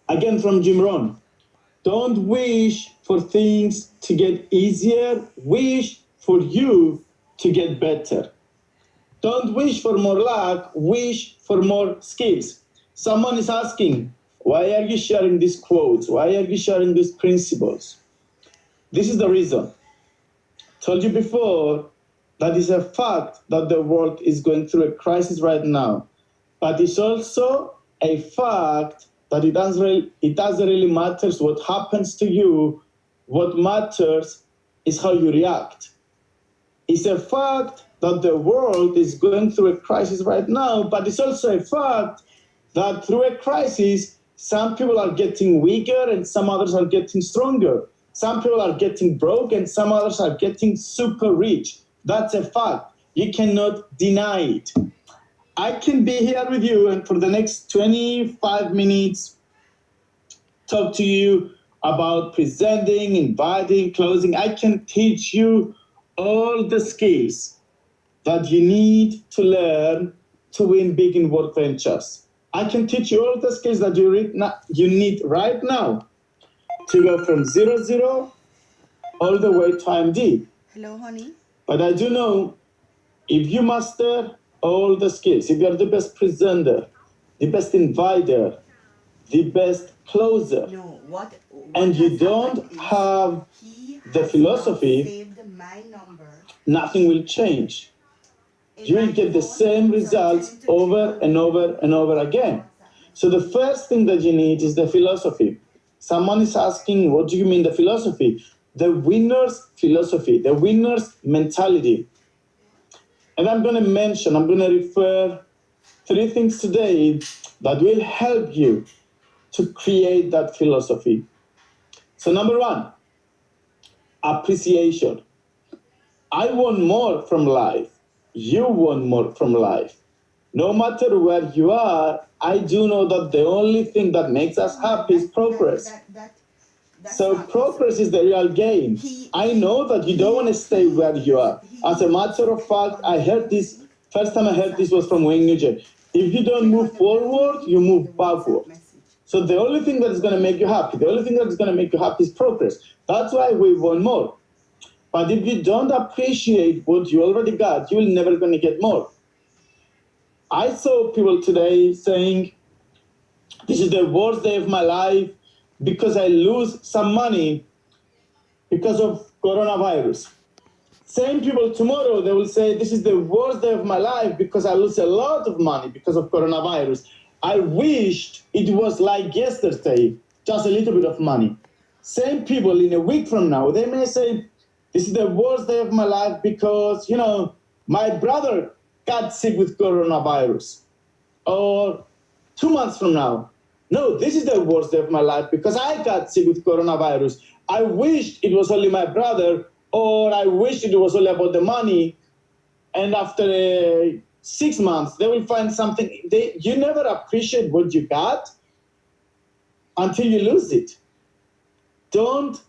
Again from Jim Rohn. Don't wish for things to get easier. Wish for you to get better. Don't wish for more luck. Wish for more skills. Someone is asking, why are you sharing these quotes? Why are you sharing these principles? This is the reason. Told you before that it's a fact that the world is going through a crisis right now. But it's also a fact that it doesn't really matter what happens to you. What matters is how you react. It's a fact that the world is going through a crisis right now, but it's also a fact that through a crisis, some people are getting weaker and some others are getting stronger. Some people are getting broke and some others are getting super rich. That's a fact. You cannot deny it. I can be here with you and for the next 25 minutes talk to you about presenting, inviting, closing. I can teach you all the skills that you need to learn to win big in Worldventures. I can teach you all the skills that you need right now to go from 0 all the way to IMD. Hello, honey. But I do know if you master all the skills, if you're the best presenter, the best inviter, the best closer, what and you don't have the philosophy, nothing will change. You will get the same results over and over and over again. So the first thing that you need is the philosophy. Someone is asking, what do you mean the philosophy? The winner's philosophy, the winner's mentality. And I'm going to refer 3 things today that will help you to create that philosophy. So number 1, appreciation. I want more from life. You want more from life. No matter where you are, I do know that the only thing that makes us happy is progress. So progress is the real gain. I know that you don't want to stay where you are. As a matter of fact, first time I heard this was from Wayne Nugent. If you don't move forward, you move backward. So the only thing that is going to make you happy, is progress. That's why we want more. But if you don't appreciate what you already got, you're never going to get more. I saw people today saying, this is the worst day of my life because I lose some money because of coronavirus. Same people tomorrow, they will say, this is the worst day of my life because I lose a lot of money because of coronavirus. I wished it was like yesterday, just a little bit of money. Same people in a week from now, they may say, this is the worst day of my life because, my brother got sick with coronavirus. Or 2 months from now, no, this is the worst day of my life because I got sick with coronavirus. I wished it was only my brother, or I wished it was only about the money. And after 6 months, they will find something. You never appreciate what you got until you lose it. Don't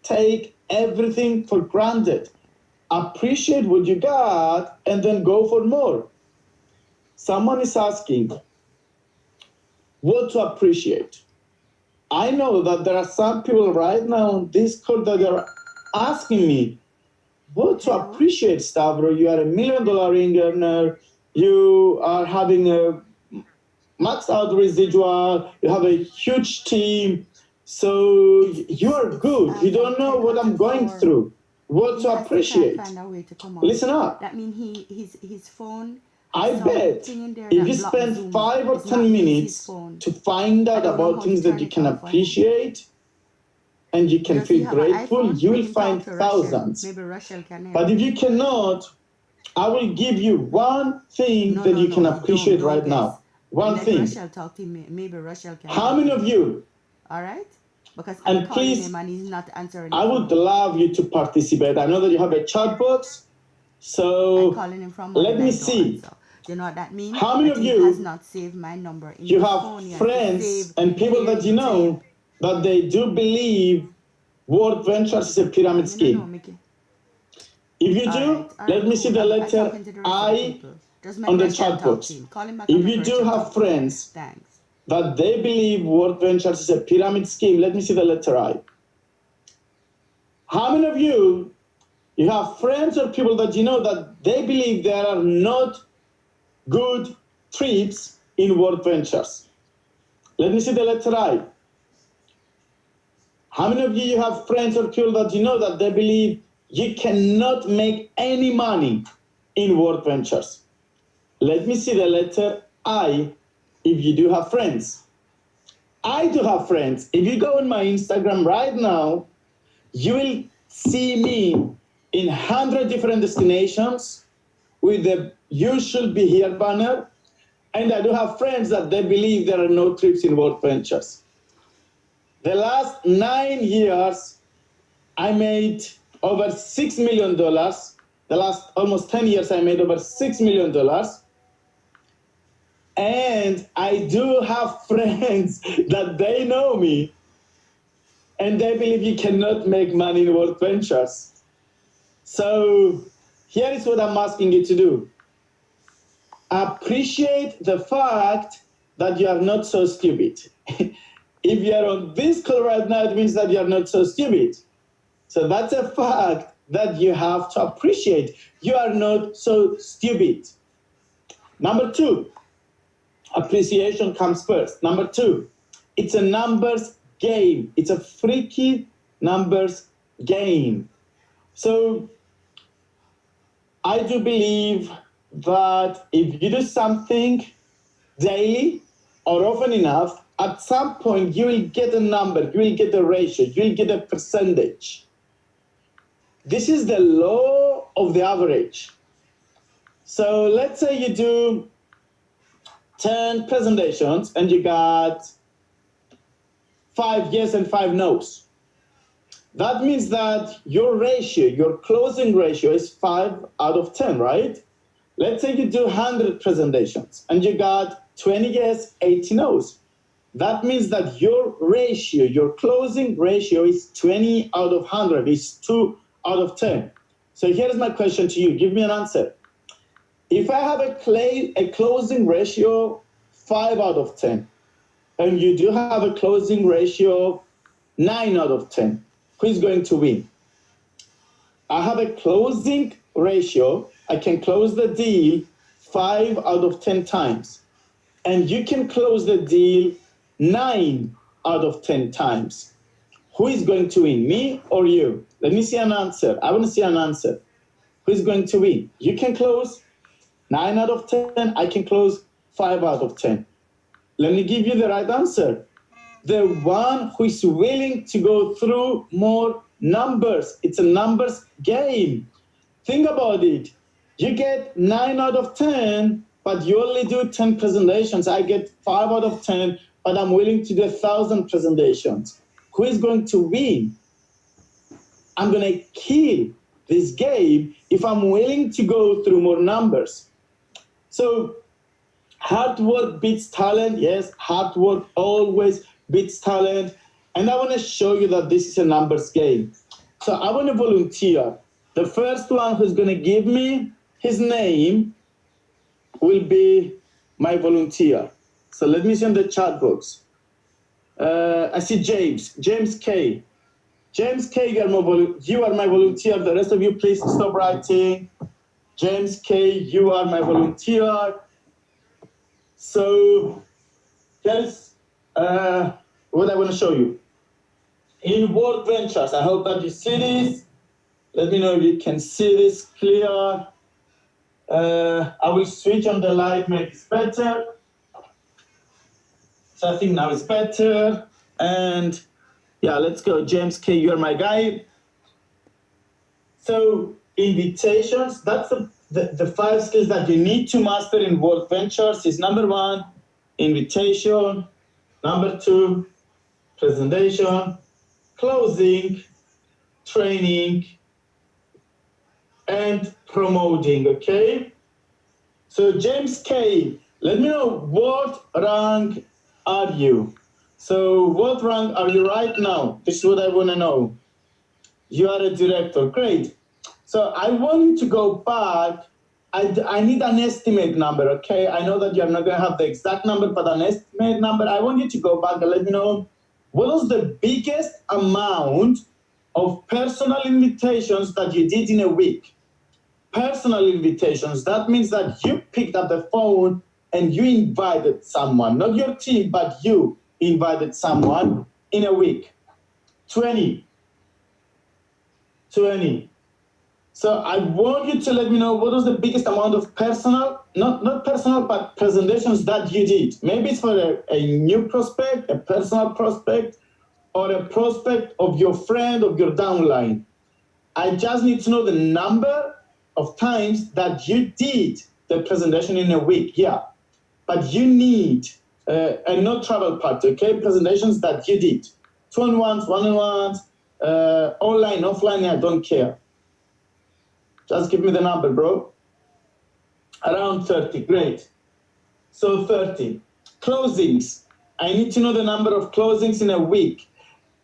take everything for granted. Appreciate what you got and then go for more. Someone is asking what to appreciate. I know that there are some people right now on Discord that are asking me what to appreciate, Stavros. You are $1 million ring earner. You are having a max out residual. You have a huge team. So you are good. You don't know what I'm going through. What to appreciate. Listen up. That means his phone. I bet if you spend 5 or 10 minutes to find out about things that you can appreciate and you can feel grateful, you will find thousands. But if you cannot, I will give you one thing that you can appreciate right now. One thing. How many of you? All right. Because and please, him and he's not answering. I would love you to participate. I know that you have a chat box, so let me see. So, you know what that means? How many of you has not saved my number in you have friends and people that you know that they do believe Worldventures is a pyramid scheme? If you do, let me see the letter I on the chat box. If you do have friends that they believe Worldventures is a pyramid scheme. Let me see the letter I. How many of you have friends or people that you know that they believe there are not good trips in Worldventures? Let me see the letter I. How many of you have friends or people that you know that they believe you cannot make any money in Worldventures? Let me see the letter I if you do have friends. I do have friends. If you go on my Instagram right now, you will see me in 100 different destinations with the "You should be here" banner. And I do have friends that they believe there are no trips in Worldventures. The last 9 years, I made over $6 million. The last almost 10 years, I made over $6 million. And I do have friends that they know me and they believe you cannot make money in Worldventures. So here is what I'm asking you to do. Appreciate the fact that you are not so stupid. If you are on this call right now, it means that you are not so stupid. So that's a fact that you have to appreciate. You are not so stupid. Number two, appreciation comes first. Number two, it's a numbers game. It's a freaky numbers game. So I do believe that if you do something daily or often enough, at some point you will get a number, you will get a ratio, you will get a percentage. This is the law of the average. So let's say you do 10 presentations and you got 5 yes and 5 no's. That means that your ratio, your closing ratio is 5 out of 10, right? Let's say you do 100 presentations and you got 20 yes, 80 no's. That means that your ratio, your closing ratio is 20 out of 100, is 2 out of 10. So here's my question to you. Give me an answer. If I have a closing ratio 5 out of 10, and you do have a closing ratio 9 out of 10, who is going to win? I have a closing ratio. I can close the deal 5 out of 10 times. And you can close the deal 9 out of 10 times. Who is going to win, me or you? Let me see an answer. I want to see an answer. Who is going to win? You can close 9 out of 10. I can close 5 out of 10. Let me give you the right answer. The one who is willing to go through more numbers. It's a numbers game. Think about it. You get 9 out of 10, but you only do 10 presentations. I get 5 out of 10, but I'm willing to do 1,000 presentations. Who is going to win? I'm going to kill this game if I'm willing to go through more numbers. So hard work beats talent. Yes, hard work always beats talent. And I want to show you that this is a numbers game. So I want to volunteer. The first one who's going to give me his name will be my volunteer. So let me see in the chat box. I see James K. James K, you are my volunteer. The rest of you, please stop writing. James K, you are my volunteer. So here's what I want to show you. In Worldventures, I hope that you see this. Let me know if you can see this clear. I will switch on the light, make it better. So I think now it's better. And yeah, let's go. James K, you're my guy. So invitations, that's the 5 skills that you need to master in Worldventures is number 1, invitation. Number 2, presentation, closing, training, and promoting, okay? So James K, let me know what rank are you? So what rank are you right now? This is what I want to know. You are a director, great. So I want you to go back I need an estimate number, okay? I know that you're not going to have the exact number, but an estimate number. I want you to go back and let me know what was the biggest amount of personal invitations that you did in a week. Personal invitations, that means that you picked up the phone and you invited someone, not your team, but you invited someone in a week. 20. So I want you to let me know what was the biggest amount of personal, not personal, but presentations that you did. Maybe it's for a new prospect, a personal prospect, or a prospect of your friend, of your downline. I just need to know the number of times that you did the presentation in a week. Yeah, but you need a no travel part, okay? Presentations that you did. Two-on-ones, one-on-ones, online, offline, I don't care. Just give me the number, bro. Around 30, great. So 30. Closings. I need to know the number of closings in a week.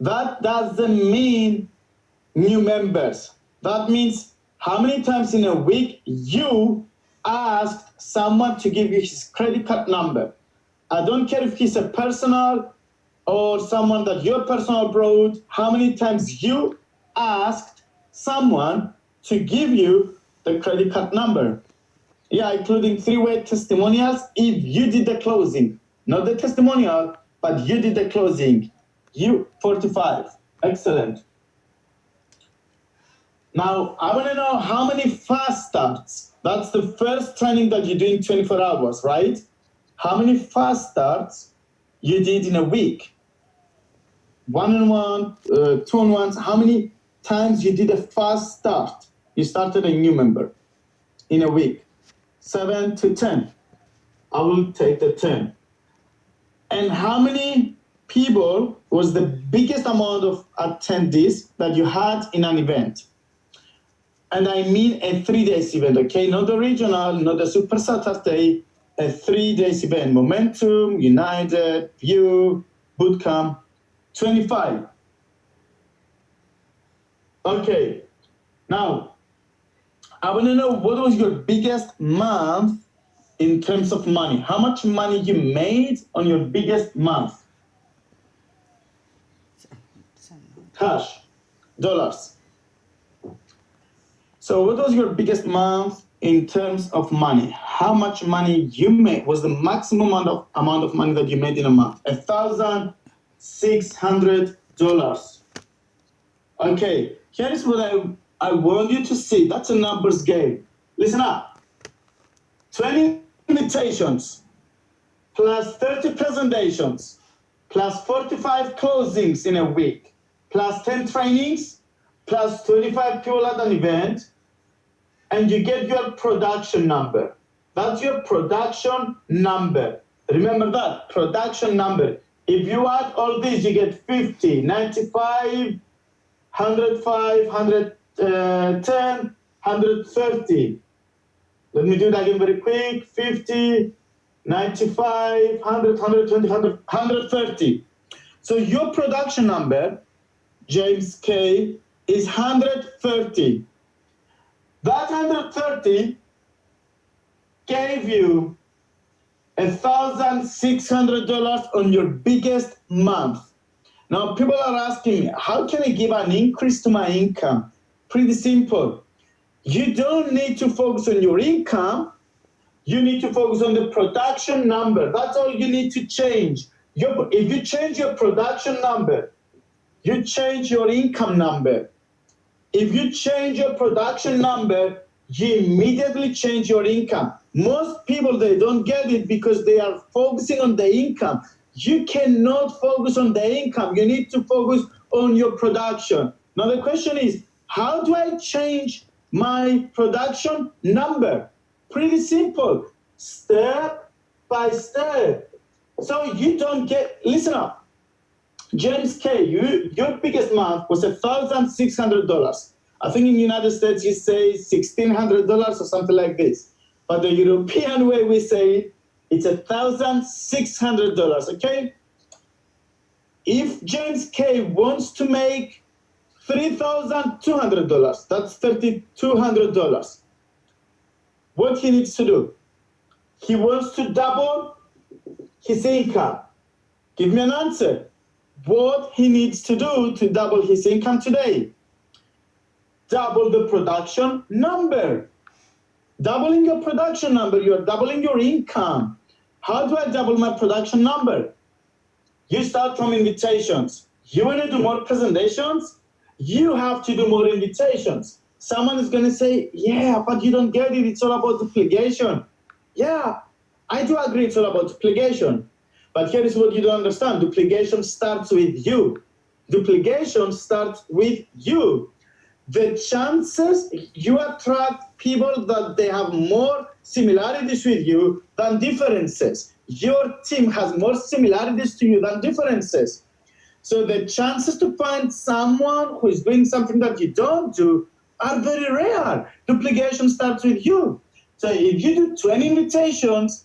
That doesn't mean new members. That means how many times in a week you asked someone to give you his credit card number. I don't care if he's a personal or someone that your personal brought, how many times you asked someone to give you the credit card number. Yeah, including three-way testimonials if you did the closing. Not the testimonial, but you did the closing. You, 45. Excellent. Now, I want to know how many fast starts. That's the first training that you do in 24 hours, right? How many fast starts you did in a week? One-on-one, two-on-ones, how many times you did a fast start? You started a new member in a week. 7 to 10. I will take the 10. And how many people was the biggest amount of attendees that you had in an event? And I mean a 3 days event, okay? Not the regional, not the Super Saturday, a 3 days event. Momentum, United, View, Bootcamp, 25. Okay, now, I want to know what was your biggest month in terms of money. How much money you made on your biggest month? Cash, dollars. So what was your biggest month in terms of money? How much money you made was the maximum amount of money that you made in a month? $1,600. Okay, here's what I want you to see. That's a numbers game. Listen up. 20 invitations, plus 30 presentations, plus 45 closings in a week, plus 10 trainings, plus 25 people at an event, and you get your production number. That's your production number. Remember that, production number. If you add all these, you get 50, 95, 105, 110, 130. Let me do that again very quick. 50, 95, 100, 120, 130. So your production number, James K, is 130. That 130 gave you $1,600 on your biggest month. Now, people are asking me, how can I give an increase to my income? Pretty simple. You don't need to focus on your income. You need to focus on the production number. That's all you need to change. If you change your production number, you change your income number. If you change your production number, you immediately change your income. Most people, they don't get it because they are focusing on the income. You cannot focus on the income. You need to focus on your production. Now the question is, how do I change my production number? Pretty simple, step by step. So you don't get, listen up. James K, your biggest month was $1,600. I think in the United States you say $1,600 or something like this. But the European way we say it's $1,600, okay? If James K wants to make $3,200, that's $3,200. what he needs to do. He wants to double his income. Give me an answer. What he needs to do to double his income today? Double the production number. Doubling your production number, you are doubling your income. How do I double my production number? You start from invitations. You want to do more presentations? You have to do more invitations. Someone is going to say, yeah, but you don't get it. It's all about duplication. Yeah, I do agree it's all about duplication. But here is what you don't understand. Duplication starts with you. Duplication starts with you. The chances you attract people that they have more similarities with you than differences. Your team has more similarities to you than differences. So the chances to find someone who is doing something that you don't do are very rare. Duplication starts with you. So if you do 20 invitations,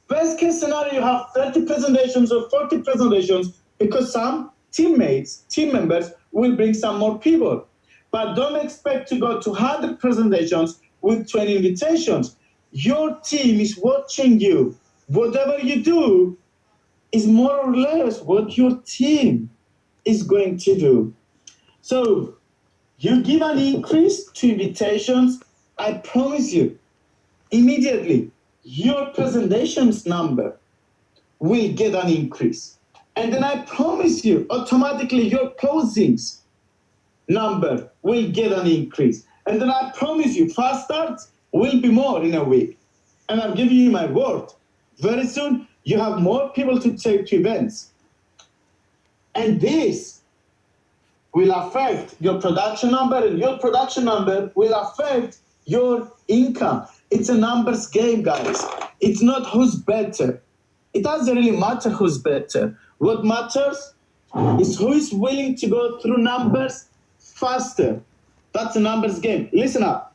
best case scenario, you have 30 presentations or 40 presentations because some team members will bring some more people. But don't expect to go to 100 presentations with 20 invitations. Your team is watching you. Whatever you do is more or less what your team is going to do. So you give an increase to invitations, I promise you, immediately, your presentations number will get an increase. And then I promise you, automatically your closings number will get an increase. And then I promise you, fast starts will be more in a week. And I'm giving you my word. Very soon, you have more people to take to events. And this will affect your production number, and your production number will affect your income. It's a numbers game, guys. It's not who's better. It doesn't really matter who's better. What matters is who is willing to go through numbers faster. That's a numbers game. Listen up.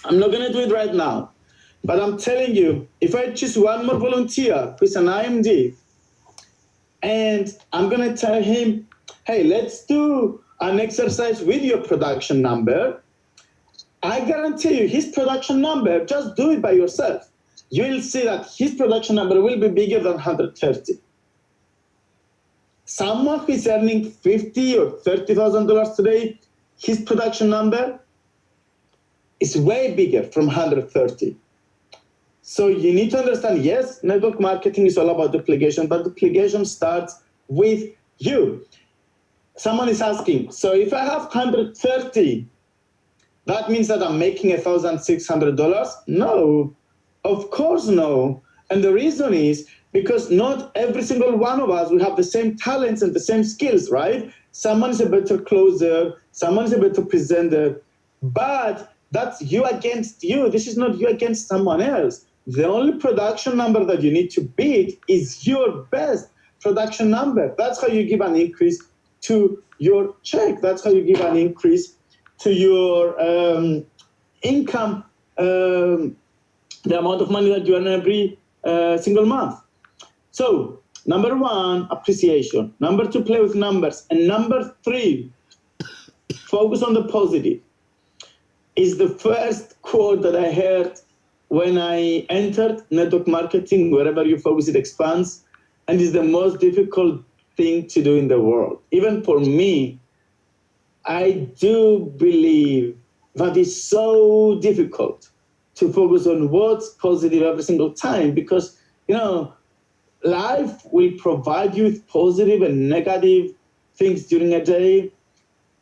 I'm not going to do it right now, but I'm telling you, if I choose one more volunteer who's an IMD, and I'm going to tell him, hey, let's do an exercise with your production number, I guarantee you his production number, just do it by yourself. You will see that his production number will be bigger than 130. Someone who is earning $50,000 or $30,000 today, his production number is way bigger from 130. So you need to understand, yes, network marketing is all about duplication, but duplication starts with you. Someone is asking, so if I have 130, that means that I'm making $1,600? No, of course no. And the reason is because not every single one of us will have the same talents and the same skills, right? Someone is a better closer, someone is a better presenter, but that's you against you. This is not you against someone else. The only production number that you need to beat is your best production number. That's how you give an increase to your check. That's how you give an increase to your income, the amount of money that you earn every single month. So, number one, appreciation. Number two, play with numbers. And number three, focus on the positive. Is the first quote that I heard when I entered network marketing. Wherever you focus, it expands. And is the most difficult thing to do in the world. Even for me, I do believe that it's so difficult to focus on what's positive every single time because, you know, life will provide you with positive and negative things during a day.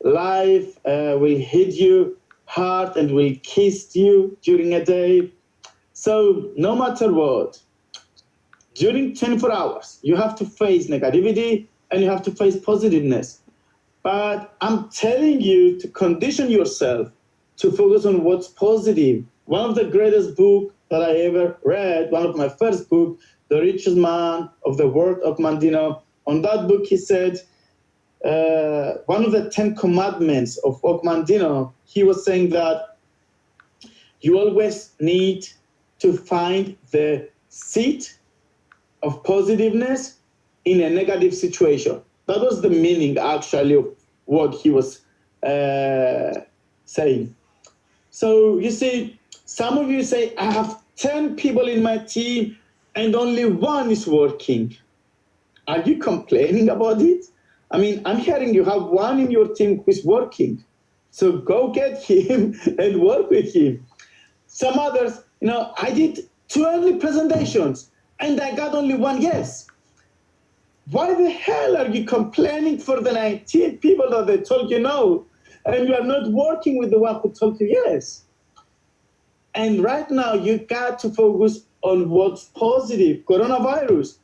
Life will hit you hard and will kiss you during a day. So no matter what, during 24 hours, you have to face negativity and you have to face positiveness. But I'm telling you to condition yourself to focus on what's positive. One of the greatest books that I ever read, one of my first books, The Richest Man of the World, Mandino. On that book, he said, one of the 10 commandments of Mandino, he was saying that you always need to find the seed of positiveness in a negative situation. That was the meaning, actually, of what he was saying. So, you see, Some of you say, I have 10 people in my team and only one is working. Are you complaining about it? I mean, I'm hearing you have one in your team who's working. So go get him and work with him. Some others, I did 20 presentations and I got only one yes. Why the hell are you complaining for the 19 people that they told you no, and you are not working with the one who told you yes? And right now, you got to focus on what's positive. Coronavirus.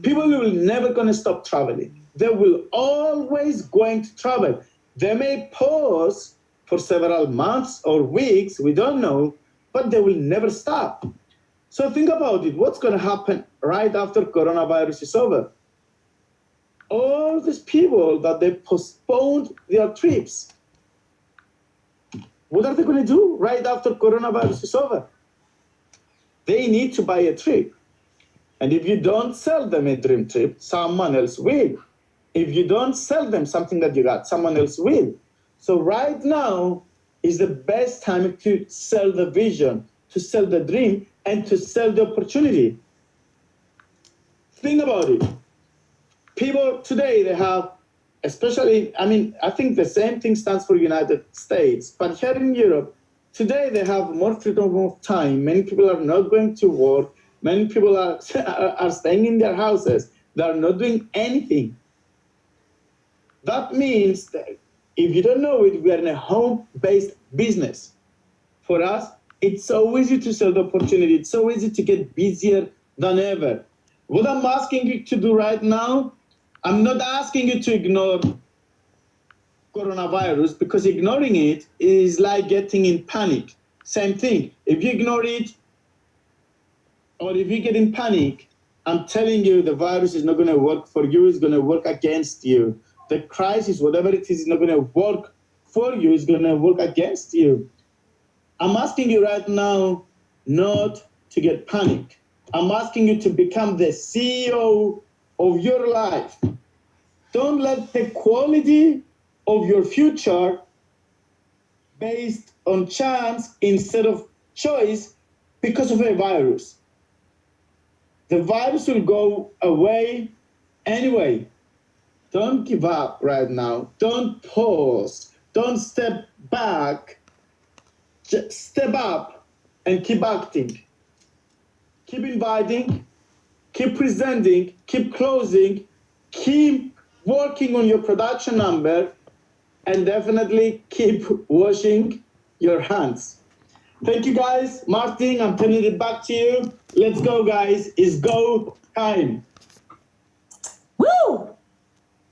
People will never going to stop traveling. They will always going to travel. They may pause for several months or weeks, we don't know, but they will never stop. So think about it. What's going to happen right after coronavirus is over? All these people that they postponed their trips, what are they going to do right after coronavirus is over? They need to buy a trip. And if you don't sell them a dream trip, someone else will. If you don't sell them something that you got, someone else will. So right now is the best time to sell the vision, to sell the dream, and to sell the opportunity. Think about it. People today, they have, especially, I think the same thing stands for United States, but here in Europe, today they have more freedom of time. Many people are not going to work. Many people are staying in their houses. They are not doing anything. That means that if you don't know it, we are in a home-based business. For us, it's so easy to sell the opportunity. It's so easy to get busier than ever. What I'm asking you to do right now, I'm not asking you to ignore coronavirus, because ignoring it is like getting in panic. Same thing. If you ignore it, or if you get in panic, I'm telling you the virus is not going to work for you, it's going to work against you. The crisis, whatever it is not going to work for you, it's going to work against you. I'm asking you right now not to get panic. I'm asking you to become the CEO of your life. Don't let the quality of your future based on chance instead of choice because of a virus. The virus will go away anyway. Don't give up right now. Don't pause. Don't step back. Just step up and keep acting. Keep inviting. Keep presenting. Keep closing. Keep working on your production number. And definitely keep washing your hands. Thank you, guys. Martin, I'm turning it back to you. Let's go, guys. It's go time. Woo!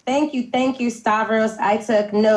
Thank you, Stavros. I took notes.